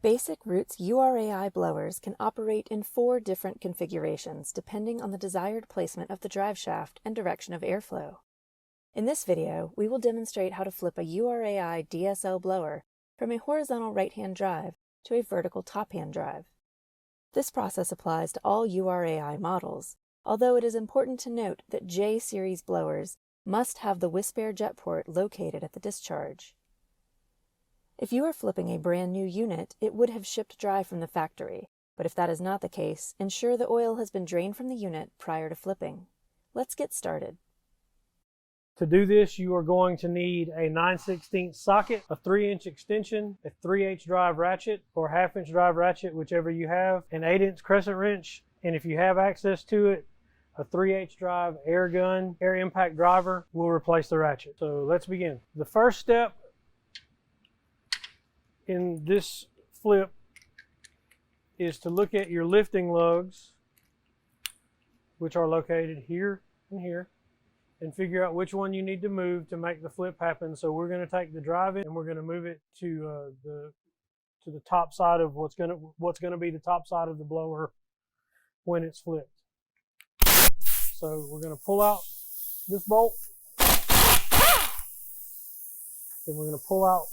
Basic Roots URAI blowers can operate in 4 different configurations depending on the desired placement of the drive shaft and direction of airflow. In this video, we will demonstrate how to flip a URAI DSL blower from a horizontal right-hand drive to a vertical top-hand drive. This process applies to all URAI models, although it is important to note that J-series blowers must have the Wispair jet port located at the discharge. If you are flipping a brand new unit, it would have shipped dry from the factory, but if that is not the case, ensure the oil has been drained from the unit prior to flipping. Let's get started. To do this, you are going to need a 9/16 socket, a 3-inch extension, a 3/8 drive ratchet or 1/2-inch drive ratchet, whichever you have, an 8-inch crescent wrench, and if you have access to it, a 3/8 drive air gun, air impact driver will replace the ratchet. So let's begin. The first step in this flip is to look at your lifting lugs, which are located here and here, and figure out which one you need to move to make the flip happen. So we're going to take the drive in and we're going to move it to the top side of what's going to be the top side of the blower when it's flipped. So we're going to pull out this bolt, then we're going to pull out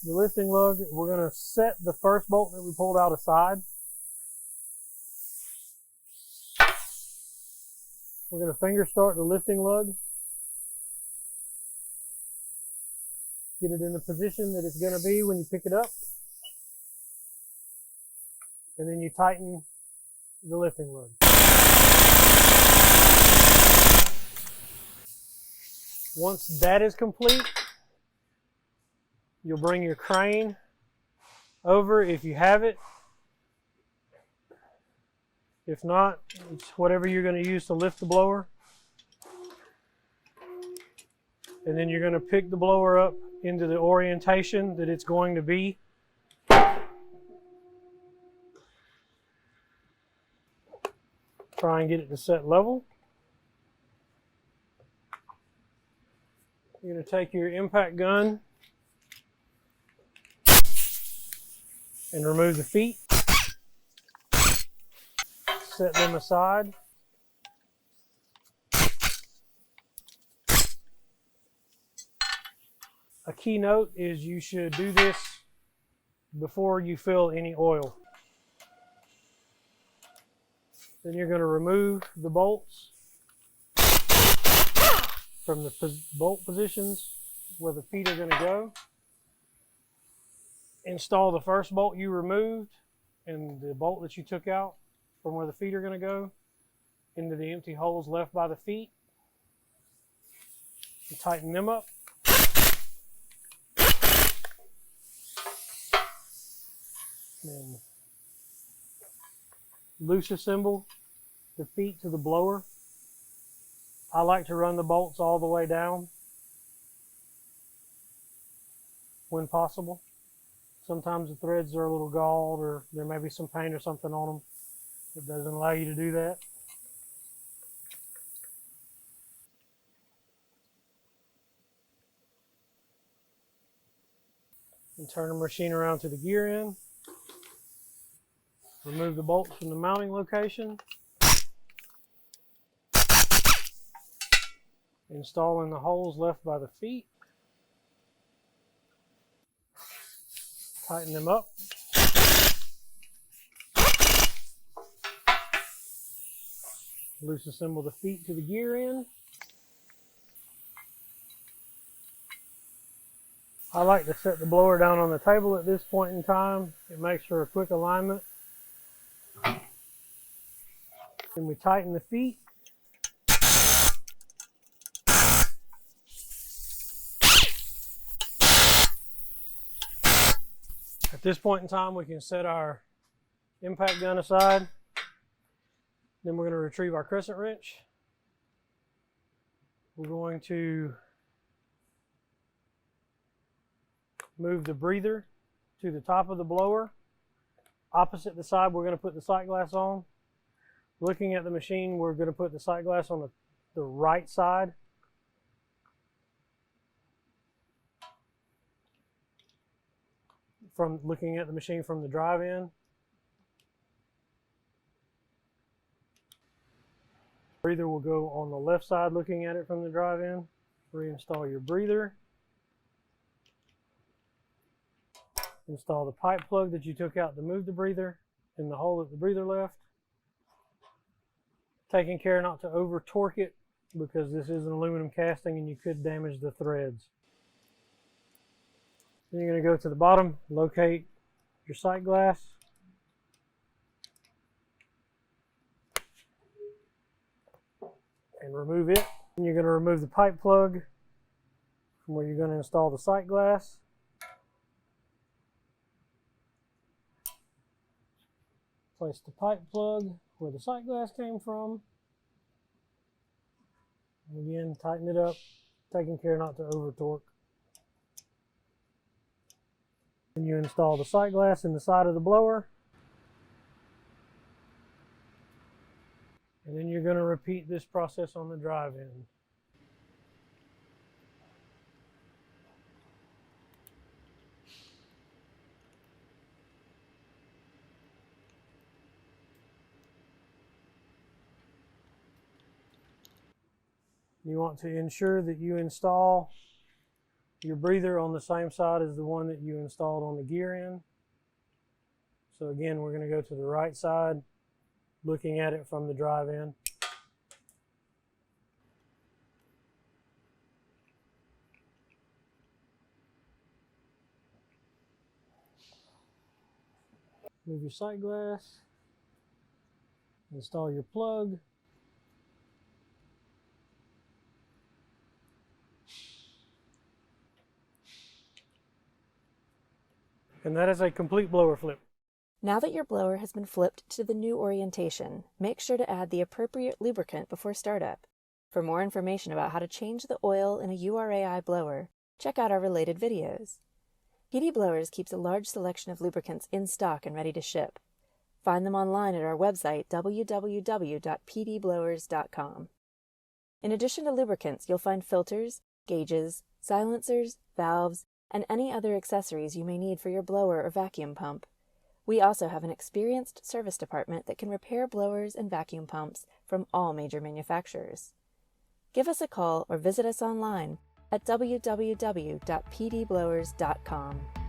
the lifting lug. We're going to set the first bolt that we pulled out aside. We're going to finger start the lifting lug. Get it in the position that it's going to be when you pick it up. And then you tighten the lifting lug. Once that is complete, you'll bring your crane over if you have it. If not, it's whatever you're going to use to lift the blower. And then you're going to pick the blower up into the orientation that it's going to be. Try and get it to set level. You're going to take your impact gun and remove the feet. Set them aside. A key note is you should do this before you fill any oil. Then you're going to remove the bolts from the bolt positions where the feet are going to go. Install the first bolt you removed and the bolt that you took out from where the feet are going to go into the empty holes left by the feet. And tighten them up. And loose assemble the feet to the blower. I like to run the bolts all the way down when possible. Sometimes the threads are a little galled or there may be some paint or something on them. It doesn't allow you to do that. And turn the machine around to the gear end. Remove the bolts from the mounting location. Install in the holes left by the feet. Tighten them up. Loose assemble the feet to the gear end. I like to set the blower down on the table at this point in time. It makes for a quick alignment. Then we tighten the feet. At this point in time, we can set our impact gun aside. Then we're going to retrieve our crescent wrench. We're going to move the breather to the top of the blower. Opposite the side, we're going to put the sight glass on. Looking at the machine, we're going to put the sight glass on the right side. from looking at the machine from the drive-in. Breather will go on the left side looking at it from the drive-in. Reinstall your breather. Install the pipe plug that you took out to move the breather in the hole that the breather left. Taking care not to over torque it because this is an aluminum casting and you could damage the threads. Then you're going to go to the bottom, locate your sight glass. And remove it. And you're going to remove the pipe plug from where you're going to install the sight glass. Place the pipe plug where the sight glass came from. And again, tighten it up, taking care not to over torque. Then you install the sight glass in the side of the blower. And then you're going to repeat this process on the drive-in. You want to ensure that you install your breather on the same side as the one that you installed on the gear in. So again, we're going to go to the right side, looking at it from the drive-in. Move your sight glass. Install your plug. And that is a complete blower flip. Now that your blower has been flipped to the new orientation, make sure to add the appropriate lubricant before startup. For more information about how to change the oil in a URAI blower, check out our related videos. PD Blowers keeps a large selection of lubricants in stock and ready to ship. Find them online at our website, www.pdblowers.com. In addition to lubricants, you'll find filters, gauges, silencers, valves, and any other accessories you may need for your blower or vacuum pump. We also have an experienced service department that can repair blowers and vacuum pumps from all major manufacturers. Give us a call or visit us online at www.pdblowers.com.